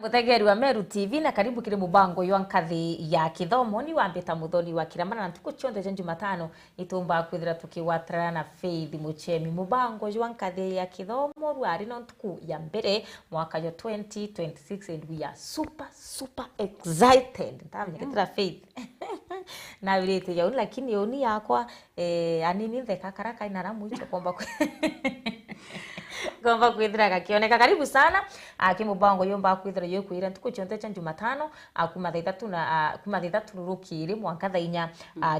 Muthegeri wa Meru TV na karibu kile mubango ywa nkathi ya kithomo ni wambita muthoni wa KIRIAMANA na tuko chonde cha Jumatano itumba kwithira tukiwatara na Faith MUCHEMI mubango ywa nkathi ya kithomo rwari no ntuku ya mbere mwaka yo 2026 and we are super excited ndamnyeketera Faith na wirete ya lakini yoni yakwa anini theka karaka inaramu icho komba kwithira gakioneka karibu sana akimubango yomba kwithira yokwira ntuko chonte cha Jumatano kuma thaithatu na kuma thaithatu rukiri mwanka thainya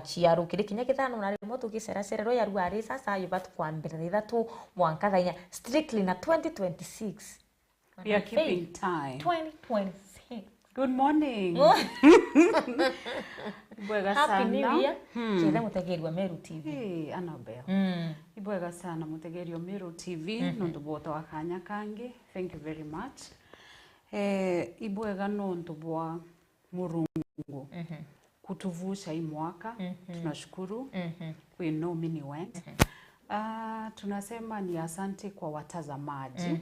chia rukiri kinya githano na rimo tugiceracera ya rwari sasa yobatu kwambira thaithatu mwanka thainya strictly na 2026 we are keeping time 2026. Good morning. Ibwega sana. Happy New Year. Cheza mutegeri wa Meru TV. Hey, Annabelle. Ibwega sana mutegeri wa Meru TV. Nondu bota wakanya kangi. Thank you very much. Ibwega nondu bwa Murungu. Kutuvusha hii mwaka. Tunashukuru. We know many went. Tunasema ni asante kwa watazamaji.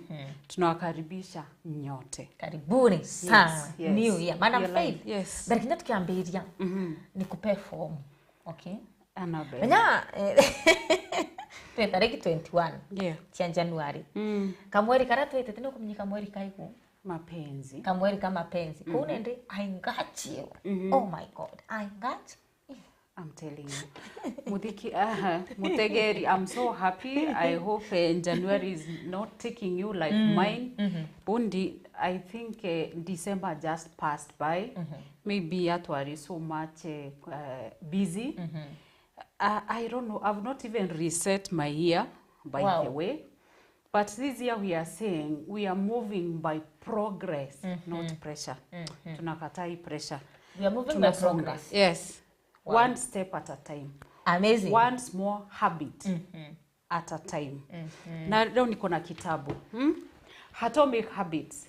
Tunawakaribisha nyote. Karibuni sana. Yes. New Year. Madam Faith. Yes. Darikina tukiambiria ni kuperform. Okay? Annabelle. Nya tariki 21 cia Januari. Kamweri kara twete tino kumnyika mweri kaigu Mapenzi. Kamweri kama mapenzi. Kunende I got you. Oh my God. I got you. I'm telling you. Mutegeri, I'm so happy. I hope January is not taking you like mine. Bundi, I think December just passed by. Maybe Atwari so much busy. I don't know. I've not even reset my year, by the way. But this year we are saying we are moving by progress, not pressure. Tunakatai pressure. We are moving by progress. Yes. Wow. One step at a time. Amazing. One small habit at a time. Na leo niko na kitabu. Atomic Habits.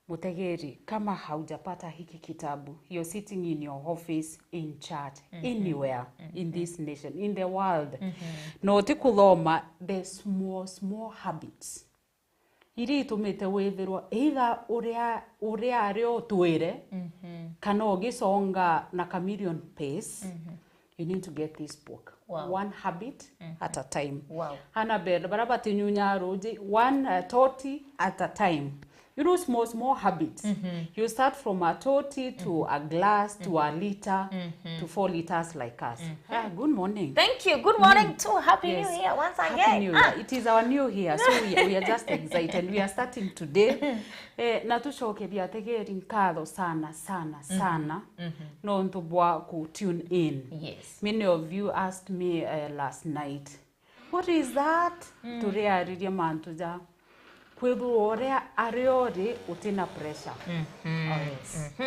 Mutegeri, kama haujapata hiki kitabu, you're sitting in your office, in church, anywhere in this nation, in the world. No tikuthoma the small habits. Iri itumite withirwa either uria ario twire kana ugisonga na chameleon pace. You need to get this book. One habit at a time. Annabelle baraba tinyunya roji one toti at a time. You know, small habits. You start from a toti to a glass to a liter to 4 liters like us. Good morning. Thank you. Good morning too. Happy New Year once again. Happy New Year. It is our new year, so we are just excited. We are starting today. Natushoke bia tegeri nkatho sana. No ntubwa ku tune in. Yes. Many of you asked me last night, what is that? Tureariria mantuja. Kwethu oria ariori utina pressure.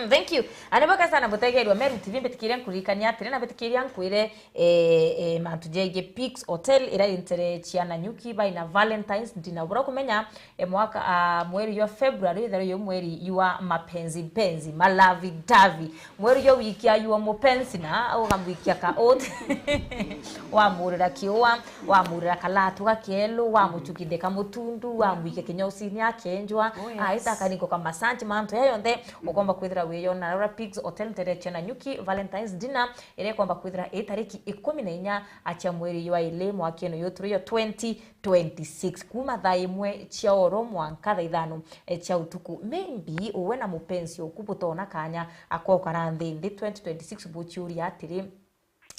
Thank you. Anaboka sana mutegeri wa Meru TV betikiria nkurikania atire na betikiria nkwire mantujege Peaks Hotel ira intere chiana nyuki by na Valentine's dinner. Bura kumenya mwaka mweri yo February ithero yo mweri yuwa mapenzi malavi davi. Mweri yo wiki ya yuwa mupenzi na au gamwikia ka oat. Wa murira kiwa, wa murira kalatu gakielo, wa muchukide kamutundu, wa mwike nyosini akenjwa aitaka niko kama santi manto yayonde ukomba kwithira wiyona na Peaks Hotel tereche na nyuki Valentine's dinner ire kwamba kwithira tariki 14 acha mweri wa ile mwaka eno yotru yo 2026 kuma thaimwe cia oro mwanka thaithano cia utuku maybe uwe na mupenzi okubutona kanya akokara nthindi 2026 buchuri atiri.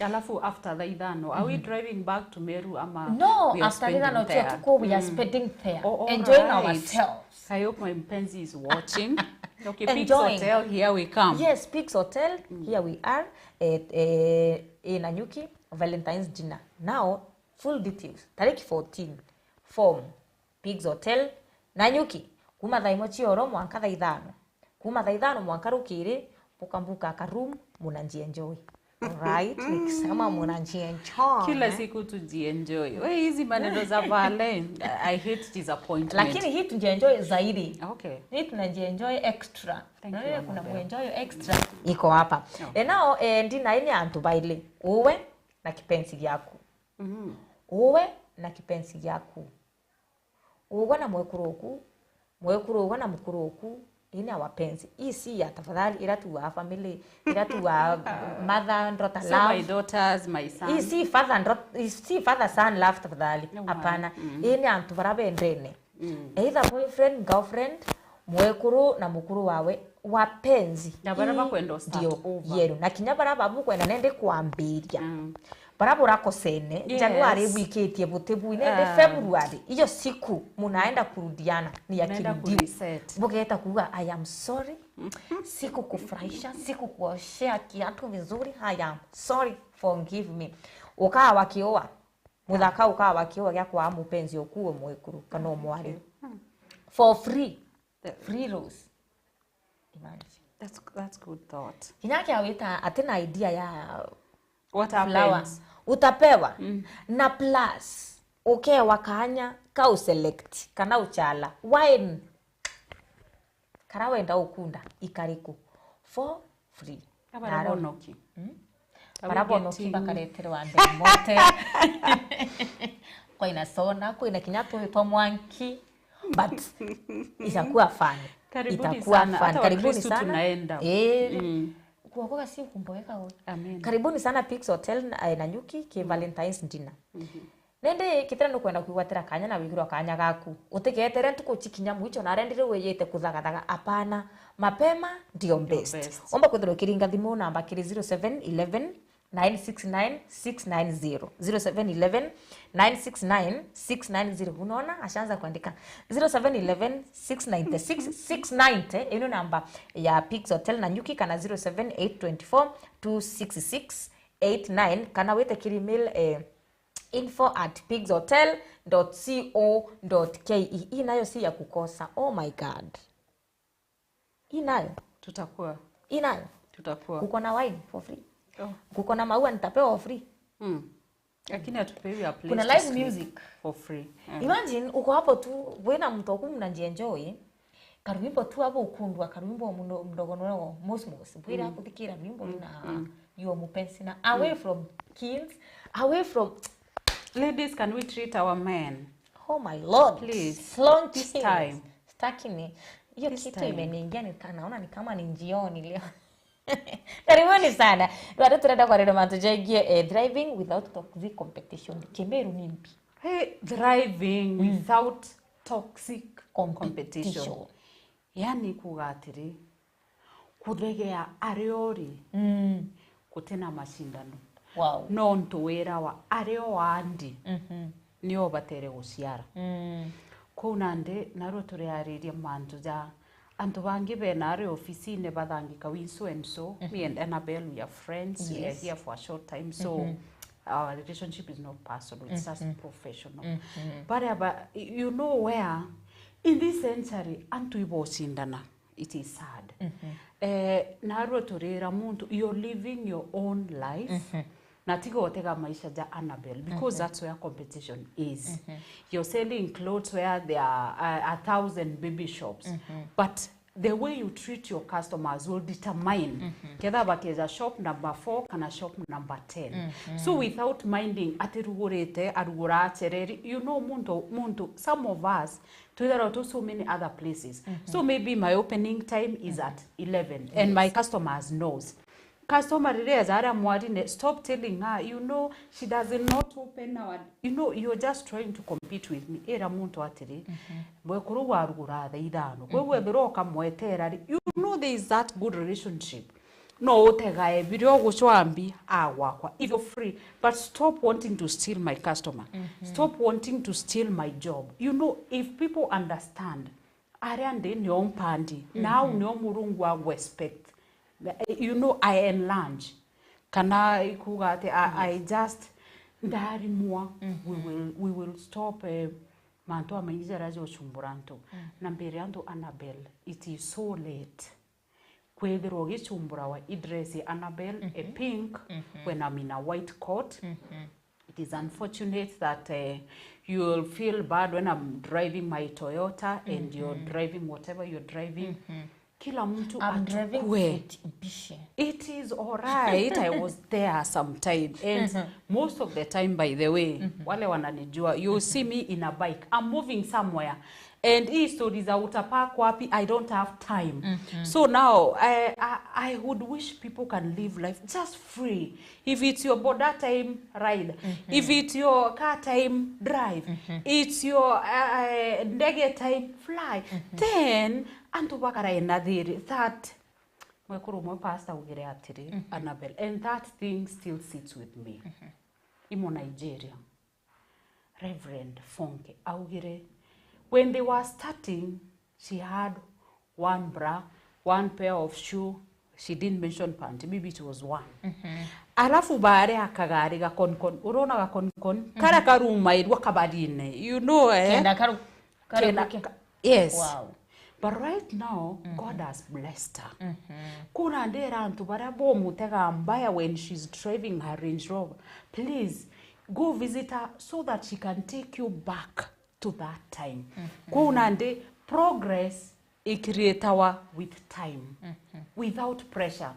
Alafu after the idano, are we driving back to Meru ama? No, after the idano, we are spending there, enjoying ourselves. I hope my mpenzi is watching. Okay, Peaks Hotel, here we come. Yes, Peaks Hotel, here we are in Nanyuki, Valentine's dinner. Now, full details. Tariki 14, form, Peaks Hotel, Nanyuki. Kuma thaimo chioro mwanka thaithano. Kuma thaithano mwanka rukiri, pukambuka ka room, munanji enjoy. Right, nikisema mnajienjoy. Kila siku tujienjoy. Wewe hizi maneno za vale, I hate disappointment. Lakini hii tujienjoy zaidi. Okay. Hii tunajienjoy extra. Na kuna muenjoy extra. Iko hapa. Nao ndina ini antu baile. Uwe na kipenzi gyako. Uwe na kipenzi gyako. Uwe na mwekuroku. Mwekuroku na mkuroku. Ini wapenzi. Hii si ya tafadhali ila tu wa family, ila tu wa mother and daughter love. So my daughters, my son. Hii si father and daughter, si father son love tafadhali. Hapana. Ini antu varabe ndene. Either boyfriend, girlfriend, mwekuru na mukuru wawe wapenzi. Na baraba kwenda start over. Yeru na kinya baraba buko ena nende kuambiria. Baraba urako sene Januari wiketie butebu nende February. Hiyo siku munaenda kurudiana ni ya kirudiu. Bugeta kuwa I am sorry. Siku kufurahisha, siku kuoshea kiatu vizuri. I am sorry, forgive me. Ukaa wakioa. Muthaka ukaa wakioa gya kwa mupenzi okuwe mwekuru kana omwari. For free. Free rose. Imagine. That's good thought. Kinyake awita atena idea ya what happens. Utapewa na plus okay wakanya ka uselect kana uchala wine karawe nda ukunda ikariku for free. Abarabonoki. Barabonoki bakaretero ande mote. Kwa ina sona, kwa ina kinyato to mwanki but itakuwa fun. Karibuni sana. Karibuni sana. Tunaenda. Kuokoka si kumboweka wewe. Amen. Karibuni sana Pix Hotel na Nyuki ke Valentine's dinner. Nende kitera no kwenda kuigwatira kanya na wigirwa kanya gaku. Utiketere ntuko chikinya mwicho na rendire weyete kuthagathaga apana. Mapema ndio best. Omba kuthiro kiringa thimu namba kiri 0711 969 690 0711 969 690. Unaona ashaanza kuandika 0711 696 690. Ino namba ya Pix Hotel na Nyuki kana 07824 266 89 kana wete kirimil info@pixhotel.co.ke. Hii nayo si ya kukosa. Oh my god. Hii nayo tutakuwa. Hii nayo tutakuwa. Kuko na wine for free. Kuko na maua nitapewa for free. Lakini atupewi a place. Kuna live music for free. Imagine uko hapo tu wena mtoku mnajienjoy. Karwimbo tu hapo ukundwa karwimbo mdogo mdogo mosmos. Bwira hapo tikira wimbo na you mupenzi na away from kids, away from ladies. Can we treat our men? Oh my lord, please. Long this time. Stakini. Hiyo kitu imeniingia naona ni kama ni njioni leo. Karibuni sana. Watu tunaenda kwa redo matujagie driving without toxic competition. Kemeru ni mpi. Driving without toxic competition. Yani kugatiri kuthegea ariori kutena mashindano. Wow. No ntuwera wa ario wandi niyo batere guciara. Kuna nde naro turiariria mantu ja antu bangi benare ofisi ne bathangika we so and so. Me and Annabelle, we are friends. We are here for a short time, so our relationship is not personal, it's just professional. But you know where in this century antu ibo sindana, it is sad. Naro turira muntu, you're living your own life. Natigo otega maisha ja Annabelle, because that's where competition is. You're selling clothes where there are 1,000 baby shops, but the way you treat your customers will determine ketha bakeza shop number 4 kana shop number 10. So without minding atirugurete arugura chereri, you know muntu some of us there are so many other places. So maybe my opening time is at 11 and my customers knows. Customer are mwarine, stop telling her, you know, she does not open our, you know, you're just trying to compete with me. Era muntu atiri, mwekuru warugura idano. Kwewe biroka mwetera. You know there is that good relationship. No otegae video gushwambi awakwa. If you're free, but stop wanting to steal my customer. Stop wanting to steal my job. You know, if people understand, ariande nyompandi, now nyomurungu respect. You know, I enlarge. Kana ikugate I just ndari mwa we will stop manto amanyizera jo chumburanto na mbere ando Annabelle. It is so late. Kwethiro gichumbura wa idress Annabelle a pink when I'm in a white coat. It is unfortunate that you will feel bad when I'm driving my Toyota and you're driving whatever you're driving. Kila mtu atukwe. It is all right. I was there sometime. And Most of the time, by the way, wale wananijua, you see me in a bike. I'm moving somewhere. And hii stories za utapark wapi, I don't have time. So now, I would wish people can live life just free. If it's your border time, ride. If it's your car time, drive. It's your ndege time, fly. Then, antubakara enadhiri, that mwekuru mwe pastor ugire atiri, Annabelle. And that thing still sits with me. Imo Nigeria. Reverend Fonke augire. When they were starting, she had one bra, one pair of shoe. She didn't mention panty, maybe it was one. Alafu baare akagari ga konkon, urona ga konkon, kara karuma idwa kabadine. You know, Kenda yes. Wow. But right now, God has blessed her. Kuna ndera antu barabo mutega mbaya when she's driving her Range Rover. Please, go visit her so that she can take you back to that time. Kuna nde progress ikiretawa with time, without pressure.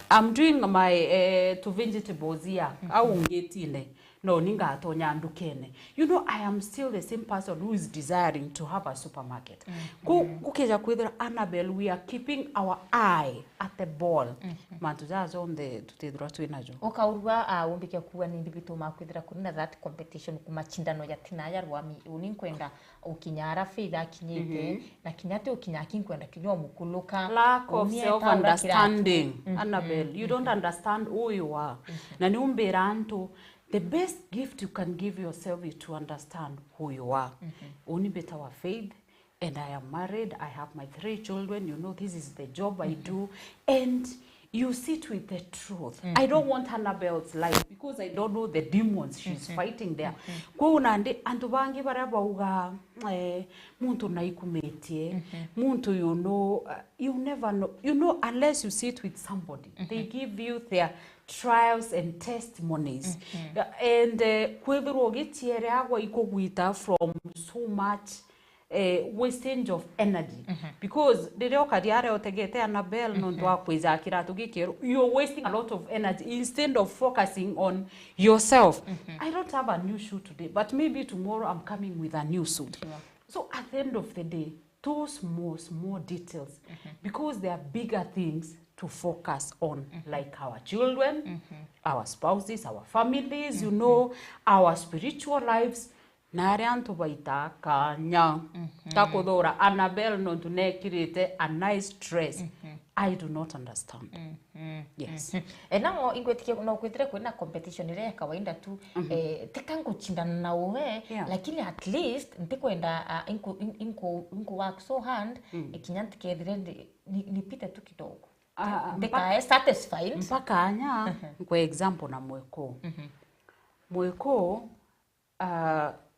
I'm doing my to vegetables here. Au ngetine. No, ninga atonya andukene. You know, I am still the same person who is desiring to have a supermarket. Kukeja kwithira Annabelle, we are keeping our eye at the ball. Mantujazo on the tutithira twinajo. Okaurwa umbike kuwa ni ndibito makwithira kunina that competition kumachindano ya tinaya rwami uninkwenda ukinyara fedha kinyite na kinyate ukinyaki kwenda kinyo mukuluka. Lack of self understanding. Annabelle, you don't understand who you are. Na ni umberanto. The best gift you can give yourself is to understand who you are. Only better our faith. And I am married. I have my 3 children. You know, this is the job I do. And you sit with the truth. I don't want Annabelle's life because I don't know the demons she's fighting there. Kuunande antubangi baraba uga muntu naikumetie. Muntu you never know. You know, unless you sit with somebody. They give you their trials and testimonies. And kwethiro gitiere agwa ikogwita from so much wastage of energy. Because direo kadiare otegete Annabelle nonto akwiza kiratu gikero, you're wasting a lot of energy instead of focusing on yourself. I don't have a new shoe today, but maybe tomorrow I'm coming with a new suit. So at the end of the day, those small details, because there are bigger things to focus on, like our children, our spouses, our families, you know, our spiritual lives. Narianto baita kanya takodora Annabelle no tunekirite a nice dress. I do not understand. Yes. Enamo ingwetike no kwitire kwina competition ile ya kawaida tu tekango chindana na uwe lakini at least ntikwenda inko work so hand ikinyantike dire nipite tu kidogo. Mpaka satisfied. Mpaka anya kwa example na mweko. Mweko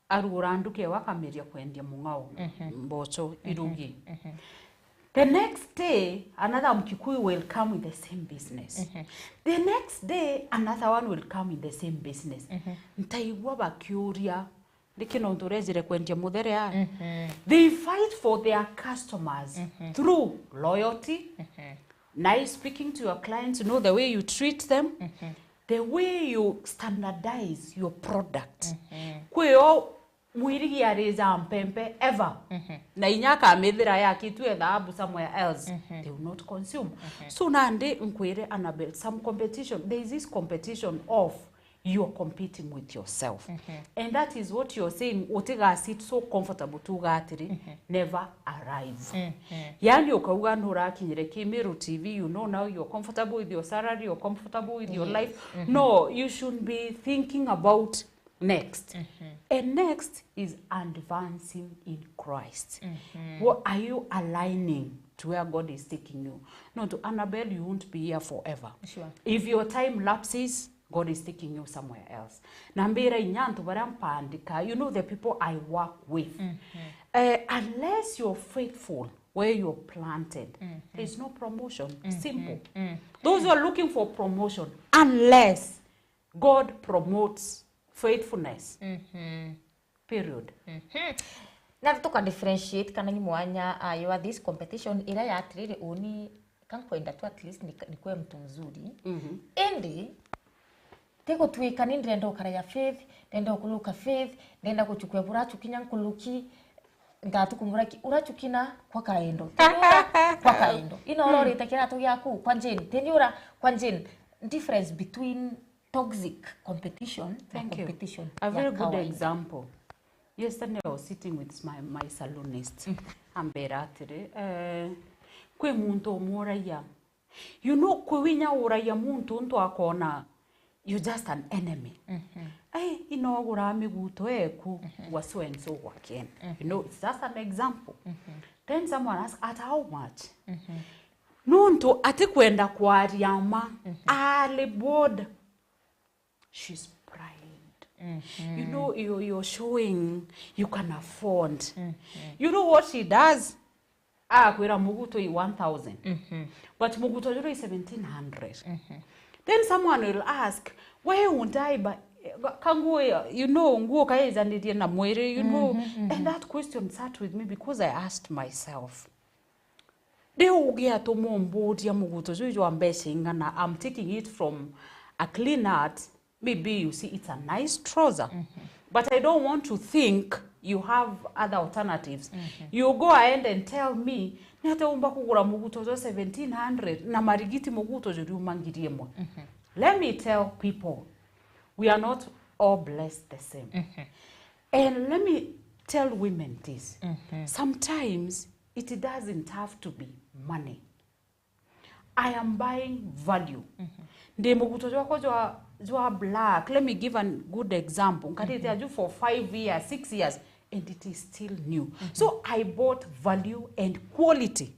aruranduke wakameria kwendia mungao mbocho irugi. The next day, another Mkikuyu will come with the same business. The next day, another one will come with the same business. Ntaiwa bakuria. They fight for their customers through loyalty, nice speaking to your clients, you know, the way you treat them, the way you standardize your product. Kweo mwirigi areza mpempe ever. Na inyaka amethira ya kitu edhabu somewhere else. They will not consume. So nande nkwere Annabelle, some competition. There is this competition of you're competing with yourself. And that is what you're saying. Otega sit so comfortable to gatiri never arrives. Yani ukauga nura kinyereki Meru TV, you know now you're comfortable with your salary, you're comfortable with your life. No, you should be thinking about next. And next is advancing in Christ. What are you aligning to where God is taking you? No, to Annabelle, you won't be here forever. Sure. If your time lapses, God is taking you somewhere else. Nambira inyantu barampandika, you know the people I work with. Unless you're faithful where you're planted, there's no promotion. Simple. Those who are looking for promotion, unless God promotes faithfulness. Period. Na tuka differentiate kana ni mwanya you are this competition ila ya atrire oni kankwenda tu at least nikwe mtu mzuri. Endi Teko tuika ni ndenda ukaraya faith, ndenda ukuluka faith, ndenda kuchukua burachu kinyankuluki, ngatu kumuraki urachukina kwa kaendo. Kwa kaendo. Inorori takira to yaku kwa njeni. Teniura kwa njeni. Difference between toxic competition and competition. A very good example. Yesterday I was sitting with my salonist. Amberatire. Kwe muntu omuraya. You know, kwinya uraya muntu ntu akona you're just an enemy. Inogura miguto eku waso and so waken. You know, it's just an example. Then someone asks, at how much? Nuntu atikwenda kwa Ariama ale board. She's pride. You know, you're showing you can afford. You know what she does? Kwera muguto i 1,000. But muguto juro is 1,700. Then someone will ask, why won't I buy? You know, you know. And that question sat with me because I asked myself, I'm taking it from a clean art. Maybe you see it's a nice trouser. But I don't want to think you have other alternatives. You go ahead and tell me, 1,700 na marigiti muguto juru mangiriemo. Let me tell people, we are not all blessed the same. And let me tell women this. Sometimes it doesn't have to be money. I am buying value. De muguto jwa black. Let me give a good example. Nkati for 5 years, 6 years, and it is still new. So I bought value and quality.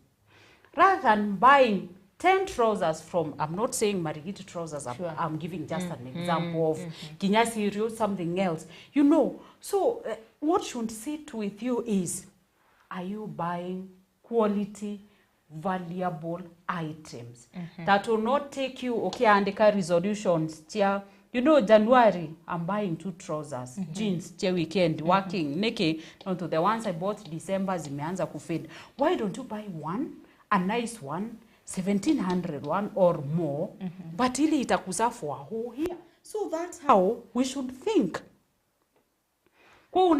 Rather than buying 10 trousers from, I'm not saying Marigiti trousers, I'm giving just an example of Kinyasi or something else. You know, so what should sit with you is, are you buying quality, valuable items that will not take you, okay, andika resolutions, you know, January, I'm buying 2 trousers, jeans, weekend, working, neke, onto the ones I bought December, zimeanza kufade. Why don't you buy one, a nice one, 1,700 one or more, but ili itakuza for a whole year. So that's how we should think. You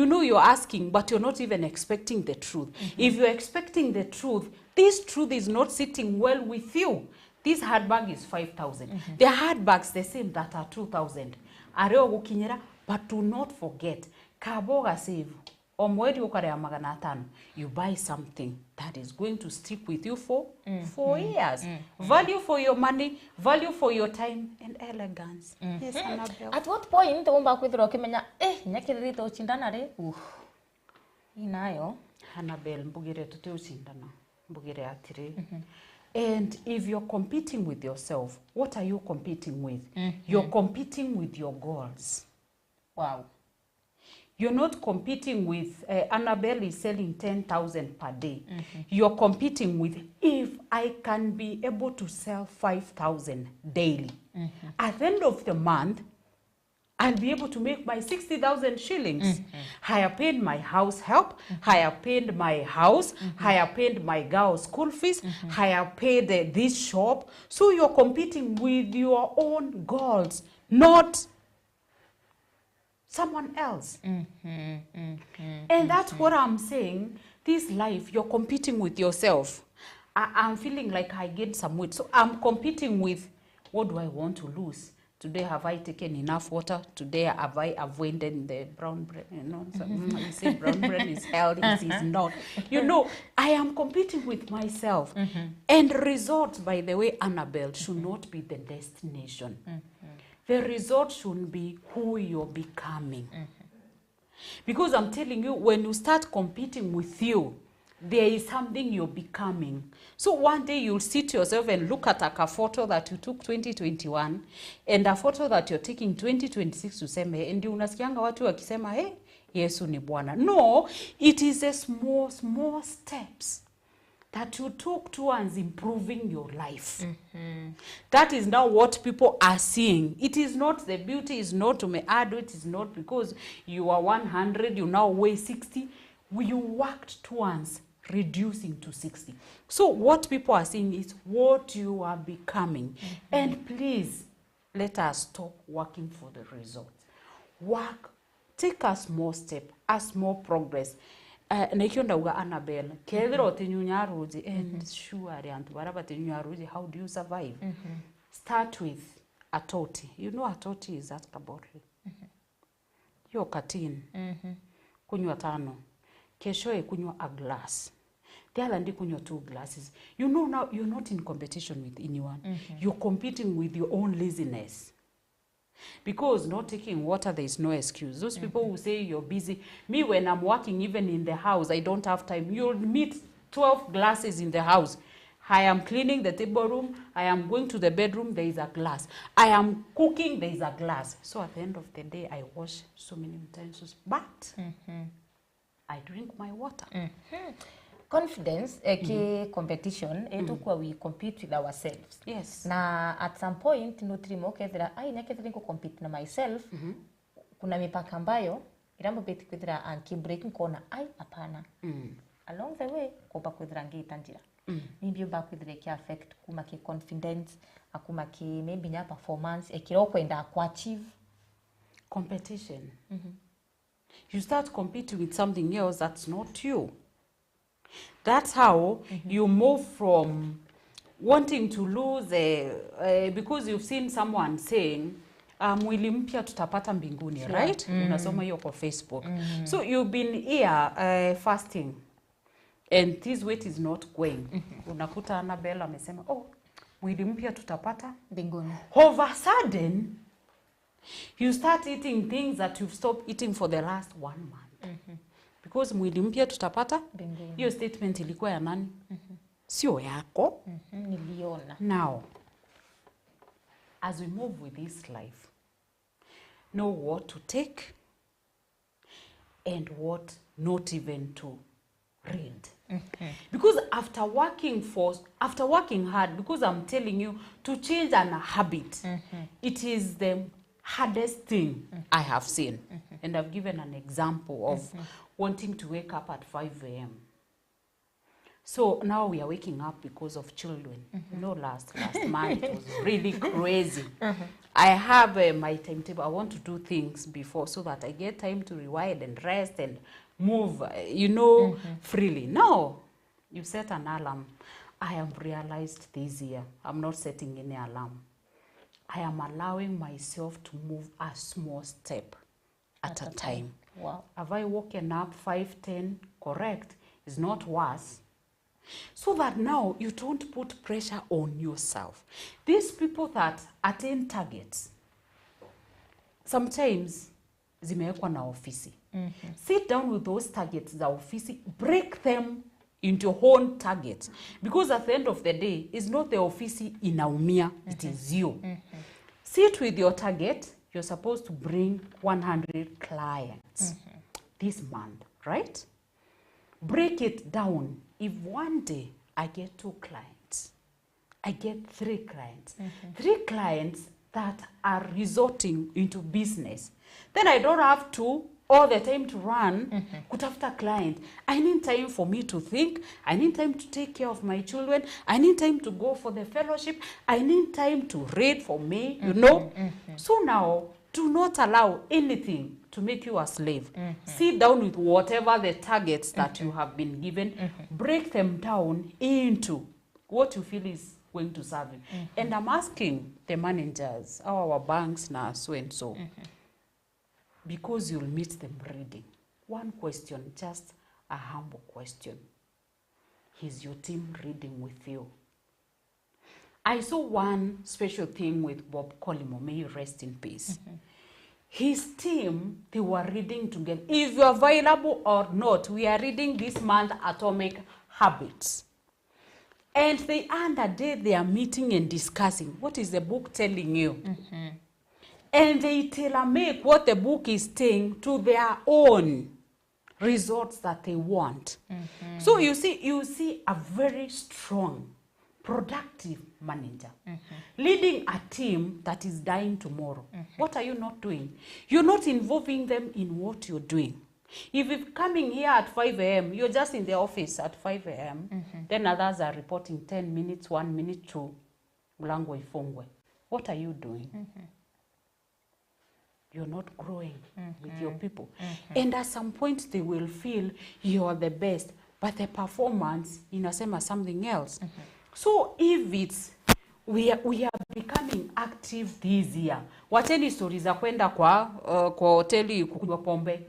know you're asking, but you're not even expecting the truth. If you're expecting the truth, this truth is not sitting well with you. This handbag is 5,000. The handbags the same that are 2,000. But do not forget, kaboga save. You buy something that is going to stick with you for 4 years. Value for your money, value for your time, and elegance. Yes, Annabelle. At what point umba kwithira ukimenya nyakirito uchindana re? Inayo. Annabelle, mbugire tute uchindana. Mbugire atire. And if you're competing with yourself, what are you competing with? You're competing with your goals. Wow. You're not competing with, Annabelle is selling 10,000 per day. You're competing with, if I can be able to sell 5,000 daily, at the end of the month, I'll be able to make my 60,000 shillings. I have paid my house help. I have paid my house. I have paid my girl's school fees. I have paid this shop. So you're competing with your own goals, not someone else. And that's what I'm saying. This life, you're competing with yourself. I'm feeling like I gained some weight. So I'm competing with, what do I want to lose? Today, have I taken enough water? Today, have I avoided the brown bread? You know, so, you say brown bread is healthy, it is not. You know, I am competing with myself. And results, by the way, Annabelle, should not be the destination. The result should be who you're becoming. Because I'm telling you, when you start competing with you, there is something you're becoming. So one day you'll sit yourself and look at a photo that you took 2021 and a photo that you're taking 2026 to say, and you unasikianga watu wakisema, hey, Yesu ni Bwana. No, it is a small steps that you took towards improving your life. That is now what people are seeing. It is not, the beauty is not to me add, it is not because you are 100, you now weigh 60. You worked towards reducing to 60. So what people are saying is what you are becoming. And please, let us stop working for the results. Work, take a small step, a small progress. Nekionda uga Annabelle, kethiro tenyunyaruji, and surely and whatever tenyunyaruji, how do you survive? Start with a toti. You know a toti is that kabori. Yo katin. Kunywa tano. Keshoe kunywa a glass. The other day kunywa 2 glasses. You know now you're not in competition with anyone. You're competing with your own laziness. Because not taking water, there is no excuse. Those people who say you're busy. Me, when I'm working, even in the house, I don't have time. You'll meet 12 glasses in the house. I am cleaning the table room. I am going to the bedroom. There is a glass. I am cooking. There is a glass. So at the end of the day, I wash so many utensils. But I drink my water. Confidence, competition, we compete with ourselves. Yes. Na at some point, nutrimo kethira, nekethira niko compete na myself, kuna mipaka ambayo, irambo beti kwithira anki breaking corner, apana. Along the way, kopa kwithira ngi itanjira. Maybe ba kwithira ki affect kuma ki confidence, akuma ki maybe nya performance, ekiro kwenda ku achieve competition. You start competing with something else that's not you. That's how you move from wanting to lose because you've seen someone saying mwili mpya tutapata mbinguni, right? Unasoma hiyo kwa Facebook. So you've been here fasting and this weight is not going. Unakuta Annabelle amesema, oh, mwili mpya tutapata mbinguni. All of a sudden you start eating things that you've stopped eating for the last 1 month. Because mwili mpya tutapata mbinguni. Hiyo statement ilikuwa ya nani? Sio yako. Niliona. Now, as we move with this life, know what to take and what not even to read. Because after working hard, because I'm telling you, to change an habit, it is the hardest thing I have seen. And I've given an example of wanting to wake up at 5 a.m. So now we are waking up because of children. No, last month it was really crazy. I have my timetable. I want to do things before so that I get time to rewind and rest and move, freely. Now, you set an alarm. I have realized this year, I'm not setting any alarm. I am allowing myself to move a small step at a time. Wow. Have I woken up 5:10? Correct. It's not worse. So that now you don't put pressure on yourself. These people that attain targets, sometimes zimewekwa na ofisi. Sit down with those targets za ofisi, break them into your own targets. Because at the end of the day, it's not the ofisi inaumia, it is you. Sit with your target. You're supposed to bring 100 clients this month, right? Break it down. If one day I get 2 clients, I get 3 clients, 3 clients that are resorting into business, then I don't have to all the time to run kutafuta client. I need time for me to think. I need time to take care of my children. I need time to go for the fellowship. I need time to read for me, you know. So now, do not allow anything to make you a slave. Sit down with whatever the targets that you have been given. Break them down into what you feel is going to serve you. And I'm asking the managers, our banks now, so and so, because you'll meet them reading. One question, just a humble question. Is your team reading with you? I saw one special thing with Bob Collymore, may he rest in peace. His team, they were reading together. If you're available or not, we are reading this month Atomic Habits. And they end a day, they are meeting and discussing. What is the book telling you? And they tailor-make what the book is saying to their own results that they want. So you see a very strong, productive manager leading a team that is dying tomorrow. What are you not doing? You're not involving them in what you're doing. If you're coming here at 5 a.m., you're just in the office at 5 a.m., then others are reporting 10 minutes, 1 minute to mlango ifungwe. What are you doing? You're not growing with your people. And at some point, they will feel you're the best, but the performance inasema something else. So if it's, we are becoming active this year. Wacheni stories za kwenda kwa hoteli kukunywa pombe.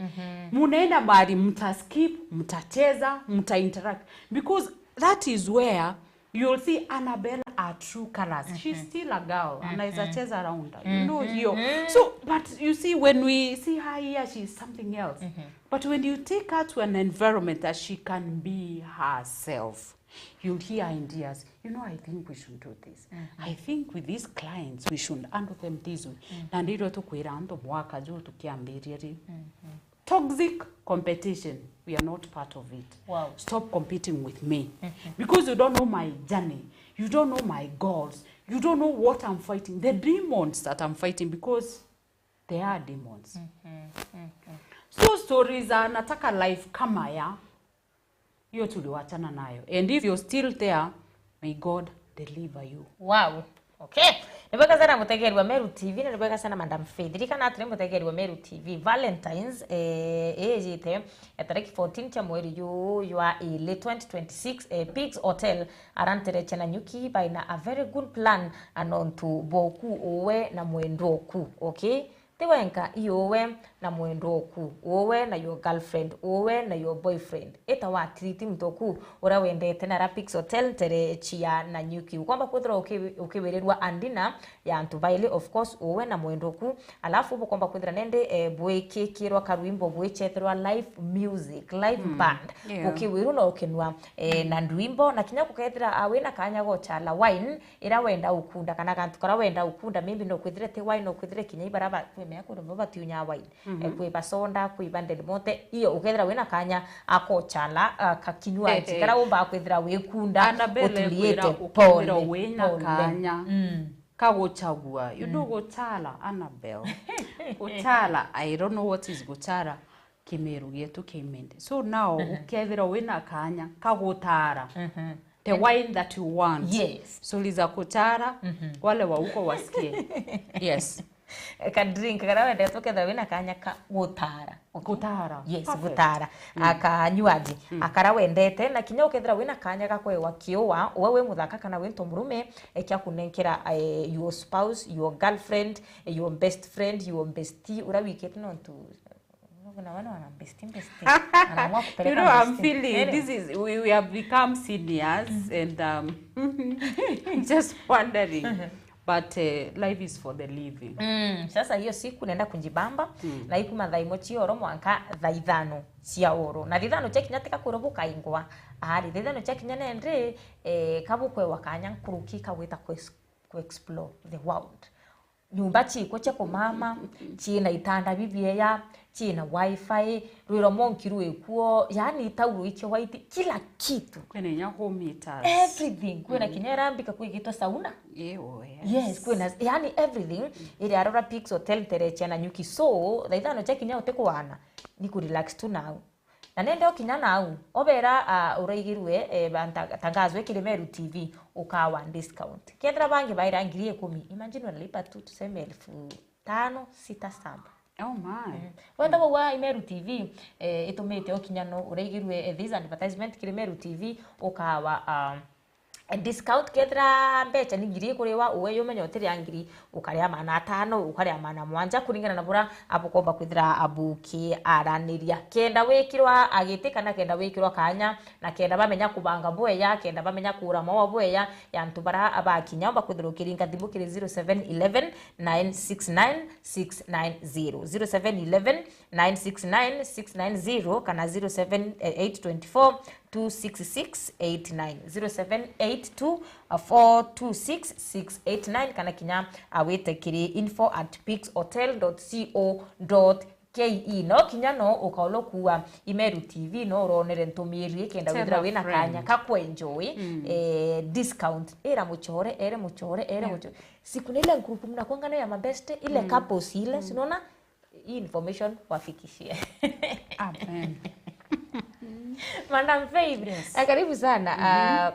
Munaenda mahali mtaskip, mtacheza, mtainteract. Because that is where you'll see Annabelle are true colors. She's still a girl. Anaweza cheza around. You know hiyo. So, but you see, when we see her here, she's something else. But when you take her to an environment that she can be herself, you'll hear ideas. You know, I think we should do this. I think with these clients, we should handle them this way. Na ndiro tukwira ando mwaka juu tukiambiriari. Toxic competition, we are not part of it. Wow. Stop competing with me. Because you don't know my journey. You don't know my goals. You don't know what I'm fighting. The demons that I'm fighting, because they are demons. So stories are nataka life kama ya, hiyo tuliwachana nayo. And if you're still there, may God deliver you. Wow. Okay. Nibweka sana mutegeri wa Meru TV, na nibweka sana Madam Faith. Dirikana atri mutegeri wa Meru TV. Valentine's jite tariki 14 cha mweri you are ile 2026 Pigs Hotel arantere chana nyuki baina a very good plan anontu boku owe na mwendoku. Okay? Tewenka iyowe na mwendoku, owe na your girlfriend, owe na your boyfriend. Eta wa triti mtoku ora wende tena Rapix Hotel tere chia na nyuki. Kwamba kwethra ukiwererwa andina ya antuvaile, of course owe na mwendoku. Alafu kwamba kwethra nende bweke kirwa karwimbo bwechetherwa live music, live band. Ukiweru na ukenwa na ndwimbo na kinya kukethra awena kanya gochala wine ira wenda ukunda kana kantu kara wenda ukunda maybe no kwethre te wine no kwethre kinya ibaraba meko ndo baba tiunya wine kwiba sonda kwiba ndelmote iyo ukethra wena kanya akochala kakinywaji kara umba kwethra wekunda otuliete pole wena kanya kagochagua you do gochala Annabelle gochala I don't know what is gochala Kimeru yetu kimende. So now ukethra wena kanya kagotara the wine that you want. Yes. So liza kutara wale wa uko wasikie. Yes. Ka drink kana wende tukethra wina kanya ka gutara. Gutara. Yes, gutara. Akanywaji akara wendete na kinya ukethra wina kanya gakwe wakiowa wewe muthaka kana wento murume ekya kunenkera your spouse, your girlfriend, your best friend, your bestie ura wikete no tu. You know, I'm feeling this is we have become seniors and just wondering. But life is for the living. Sasa hiyo siku nenda kunjibamba na iku mathaimo chioro mwanka thaithano cia oro na thithano chekinya tika kurobuka ingwa ari thithano chekinya nendre kabukwe wakanya nkuruki kawita ku explore the world. Nyumba chiko cha mama china itanda bibieya china wifi rwiro monkiru ekuo yani tauro iche white kila kitu kwenye home meters everything kwena kinyarambika kwigito sauna yes kwena yani everything ile arora Pigs Hotel tereche na nyuki so thaithano check nya utekwana ni ku relax tu now na nende okinyana au obera uraigirwe bantangazwe kile Meru TV ukawa discount kendra bangi baira ngirie 10 imagine wanalipa tu tuseme 5,600 oh my wenda wa Meru TV itumete okinyano uraigirwe this advertisement kile Meru TV ukawa discount kedra mbecha ngirie kurewa uwe yomenyo tiri angiri ukaria mana 5 ukaria mana 7 kuringana na bura abukomba kwithira abuki araniria kenda wekirwa agitika na kenda wekirwa kanya na kenda bamenya kubanga bweya kenda bamenya kura mawa bweya yantu bara abakinya bakwithira kiringa thimu kiri 0711 969 690 0711 969 690 kana 07824 26689 0782426689 kana kinya awete kiri info@pigshotel.co.ke no kinya no ukaulo kuwa Meru TV no ronere ntumiri kenda withira wina kanya kakwenjoy discount era muchore siku ile group mnakwangana ya mabeste ile couples ile sinaona information wafikishie Amen. Madam Faith, Yes. karibu sana.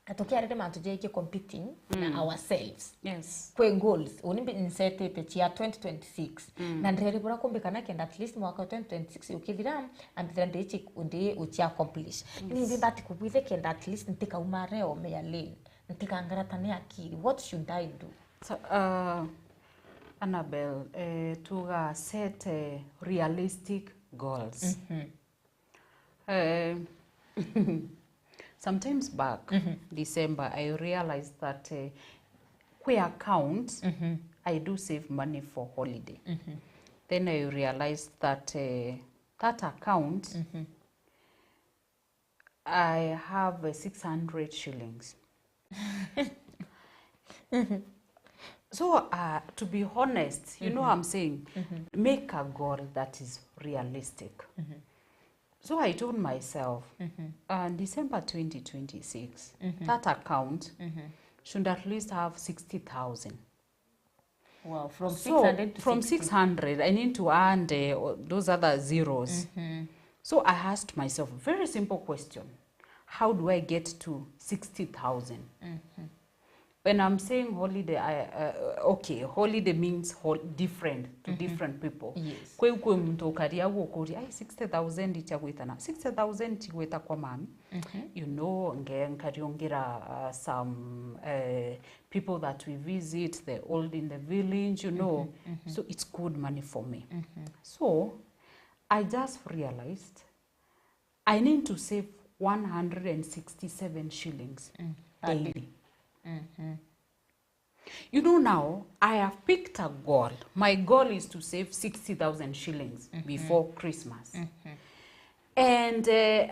Atokea rede mantu jeke competing na ourselves. Yes. Kwe goals unimbi insetete chia 2026 na ndere bora kumbekana kenda at least mwaka 2026 ukithira ambithira ndichi undi uchi accomplish ni ndi ndati kubwithe kenda at least ntika umareo meya lane ntika ngaratane akiri. What should I do? So, Annabelle, to set realistic goals. Sometimes back, December, I realized that where account, I do save money for holiday. Then I realized that that account, I have 600 shillings. So, to be honest, you know what I'm saying? Make a goal that is realistic. So I told myself, December 2026, that account should at least have 60,000. Wow, from So 600 to from 60. 600, I need to add those other zeros. So I asked myself a very simple question. How do I get to 60,000? When I'm saying holiday, okay, holiday means different to different people. Yes. Kwe ukwe mtu karia wokori, 60,000 ichagwita na 60,000 chigwita kwa mami. You know, nkariongera some people that we visit, the old in the village, you know. So it's good money for me. So I just realized I need to save 167 shillings daily. You know, now I have picked a goal. My goal is to save 60,000 shillings before Christmas. And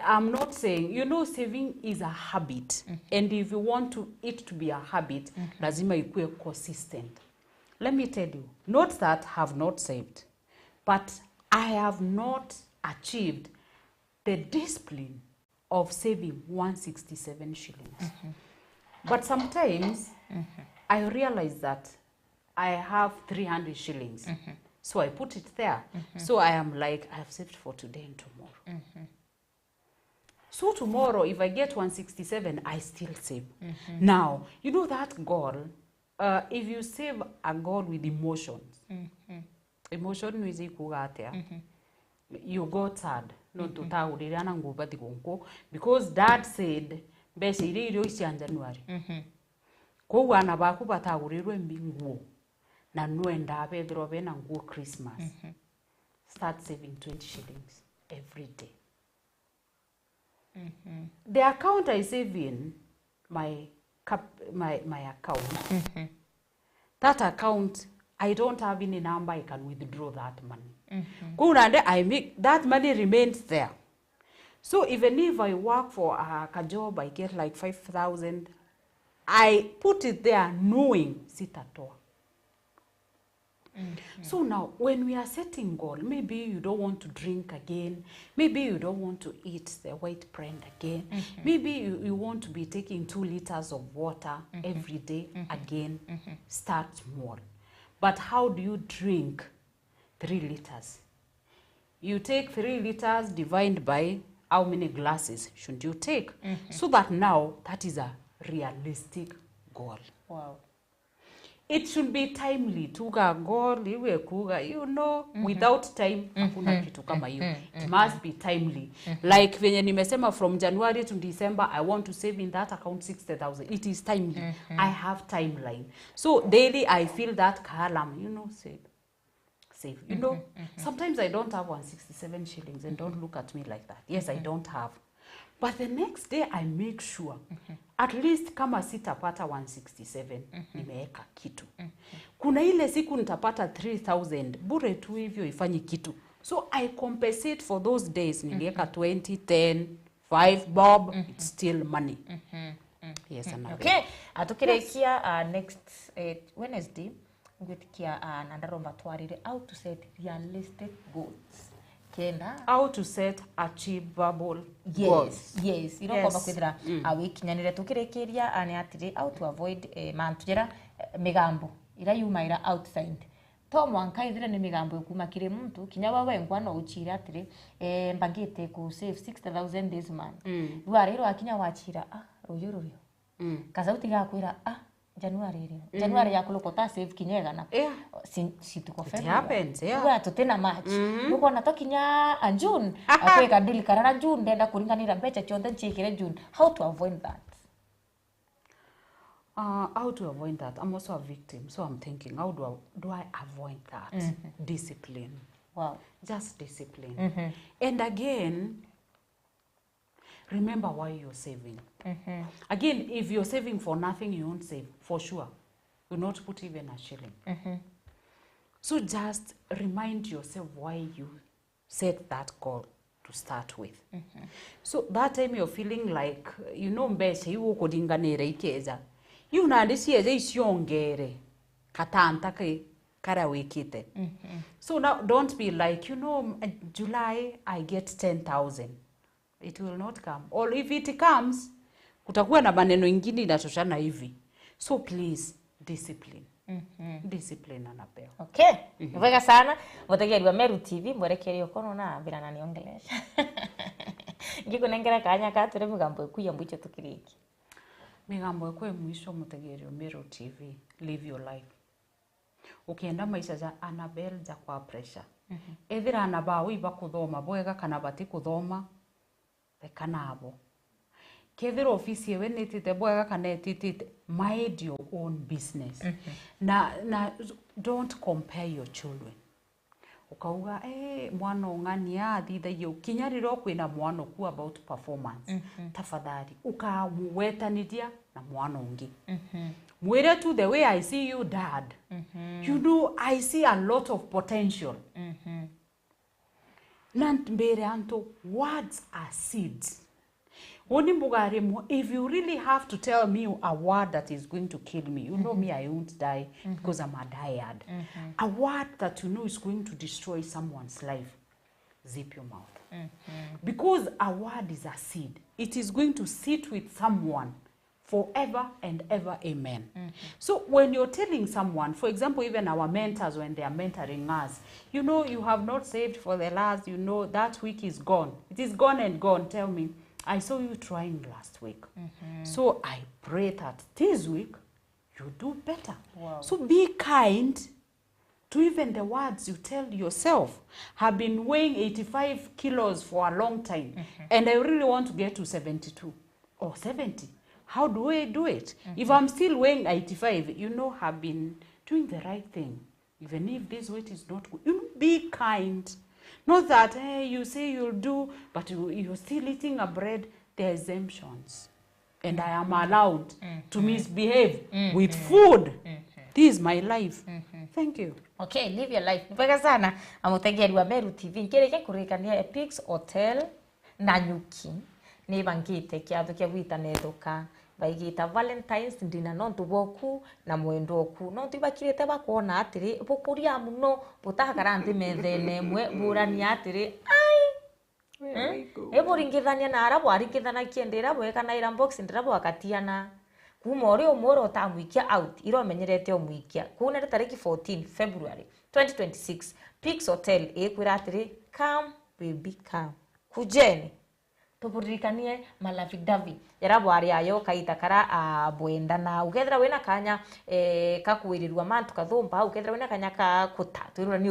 I'm not saying, you know, saving is a habit. And if you want it to be a habit, lazima ikuwe consistent. Let me tell you, not that I have not saved, but I have not achieved the discipline of saving 167 shillings. But sometimes I realize that I have 300 shillings. So I put it there. So I am like, I have saved for today and tomorrow. So tomorrow, if I get 167, I still save. Now, you know that goal, if you save a goal with emotions, emotion is you got sad. Because dad said, bese iri iri isi January. Ko wana baku batagurirwe mbinguo na nuenda bedrobe na nguo Christmas. Start saving 20 shillings every day. The account I save in, my account, that account, I don't have any number I can withdraw that money. I make that money remains there. So even if I work for a job, I get like 5,000, I put it there knowing sitatoa. So now, when we are setting goal, maybe you don't want to drink again, maybe you don't want to eat the white bread again, maybe you want to be taking 2 liters of water every day again, start small. But how do you drink 3 liters? You take 3 liters, divide by how many glasses should you take? So that now, that is a realistic goal. Wow. It should be timely. Tuga goal, iwe kuga, you know, without time, hakuna kitu kama hiyo. It must be timely. Like venye nimesema from January to December, I want to save in that account 60,000. It is timely. I have timeline. So daily, I feel that column, you know, save. You know, sometimes I don't have 167 shillings and don't look at me like that. Yes, I don't have. But the next day I make sure at least kama sitapata 167 nimeeka kitu. Kuna ile siku nitapata 3,000 bure tu hivyo ifanyi kitu. So I compensate for those days nilieka 20, 10, 5 bob, it's still money. Yes, okay. Atukirekia next Wednesday ngwitikia nandaromba twarire how to set realistic goals. Kenda how to set achievable goals. Yes, you know kwamba kwithira awikinyanire tukirekeria ane atire how to avoid mantujera migambo ira yumaira outside to mwanka ithire ni migambo kuma kire muntu kinya wawe ngwano uchira atiri mbangite ku save 60,000 this month rwariro akinya wachira ruyuru kazauti gakwira January yakulokota save kinyega na si tuko February. It happens, yeah. Tutena March. Nuko natokinya June. Akweka deal karana June ndenda kuringanira mbecha chonde nchikire June. How to avoid that? How to avoid that? I'm also a victim, so I'm thinking, how do I avoid that? Discipline. Wow. Just discipline. And again, remember why you're saving. Again, if you're saving for nothing, you won't save, for sure. You'll not put even a shilling. So just remind yourself why you set that goal to start with. So that time you're feeling like, you know, mbeshe, you kodinganere ikeza. You na disieze isiongere. Katantake karawekite. So now don't be like, you know, July I get 10,000. It will not come. Or if it comes, kutakuwa na maneno ingine inatoshana hivi. So please, discipline. Discipline Annabelle. Okay. Mwega sana. Mutegeri wa Meru TV mwerekeri okono na bila nani ongelesha. Ngiko nengera kanya kature migambo ekuya mbuche tukiriki. Migambo ekwe mwisho mutegeri wa Meru TV. Live your life. Ukienda maisha za Annabelle za kwa pressure. Ethira anabawo iba kuthoma bwega kana bati kuthoma. Kanabo. Kethira ofisi yewe netite bwega kana etitite, mind your own business. Na don't compare your children. Ukauga mwana ngania thitha yo kinyariro kwina mwana ku about performance. Tafadhali ukamuwetanidia na mwana ungi. Mwere to the way I see you, dad. You know, I see a lot of potential. Nantmbere anto, words are seeds. If you really have to tell me a word that is going to kill me, you know me, I won't die because I'm a diehard. A word that you know is going to destroy someone's life, zip your mouth. Because a word is a seed. It is going to sit with someone forever and ever, amen. So when you're telling someone, for example, even our mentors when they are mentoring us, you know, you have not saved for the last, you know, that week is gone. It is gone and gone. Tell me, I saw you trying last week. So I pray that this week you do better. Wow. So be kind to even the words you tell yourself. Have been weighing 85 kilos for a long time, and I really want to get to 72 or 70. How do I do it? If I'm still weighing 85, you know, have been doing the right thing. Even if this weight is not good, you know, be kind. Not that, hey, you say you'll do, but you're still eating a bread. There are exemptions. And I am allowed to misbehave with food. This is my life. Thank you. Okay, live your life. Mpaka sana, amutegeri wa Meru TV. Nkereke kurikania Pix Hotel na Nyuki. Ni bangite kiatho kia gwita nethoka. Baigita Valentine's ndina nontu boku na mwendo oku no tibakirete bakona atiri bukuria muno butahagara nthi methene mwe burani atiri buringithania na arabu aringithana kiendera bwe kana ira box ndira bwakatiana kuma ori omoro tamwikia out iromenyerete omwikia kuna tariki 14 February 2026 Pix Hotel ekwira atiri come baby come kujeni tuburirikanie malavi davi yarabwari ayo kaita kara bwenda na ukethera wena kanya kakuwirirwa mantu kathumba ukethera wena kanya ka kutatu ni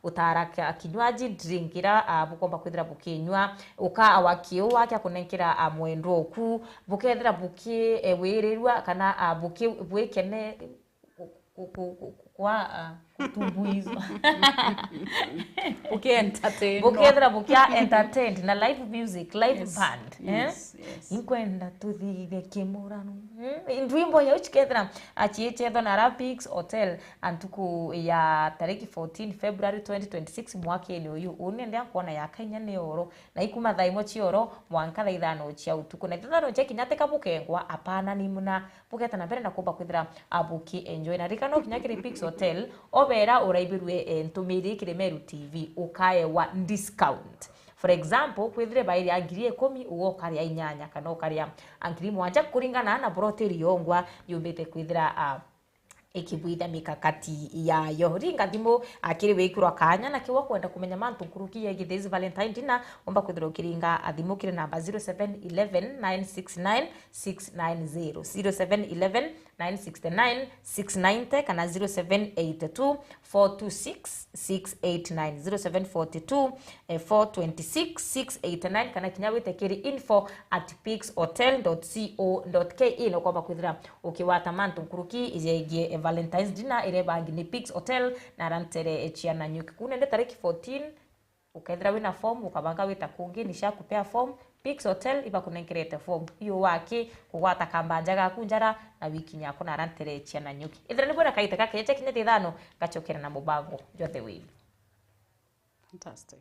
utara kinywaji drinkira bukomba kwithira bukinywa uka awakio wake kunenkira mwendo oku bukethera buki wirirwa kana buki bwekene kwa kutumbuizwa entertain bukethera bukia entertained na live music live band yes. Inkwenda tuthige kimurano ndwimbo ya uchikethera achiechetho na Pix Hotel antuku ya tariki 14 February 2026 mwakeni uyu unende akona yakainya ni oro na ikuma thaimo chioro mwanka tha ithano chia utuku na ithano chia kinyate kabukengwa apana ni muna buketa na mbere na kumba kwithira abuki enjoy na rikano kinyakire Pix Hotel obera uraibirwe ntumiri kire Meru TV ukae wa discount. For example, kwithire bairi angiri 10 ugo kari inyanya kana ukari angiri mwanja kuringana na broteri yongwa yumbite kwithira ikibwitha mikakati yayo ringa thimu akiri wikirwa kanya na kiwa kwenda kumenya mantu nkuruki yegi this Valentine dinner omba kwithira ukiringa athimu kiri namba 0711 969 690 0711 969 690 kana 0782 426 689 0742 426 689 kana kinyawite kiri info@pixhotel.co.ke no kwamba kwithira ukiwata mantu nkuruki yegi Valentine's dinner ire bangi ni Pix Hotel na rantere chiana nyuki kunende tariki 14 ukaithira wina form ukabanga wita kungi nisha kupea form Pix Hotel iba kunenkerete form iyo waki kugwata kambanja gaku njara na wiki nyako na rantere chiana nyuki ithira nibona kaita kake kinya thano gachokera na mubango jothe wivu fantastic.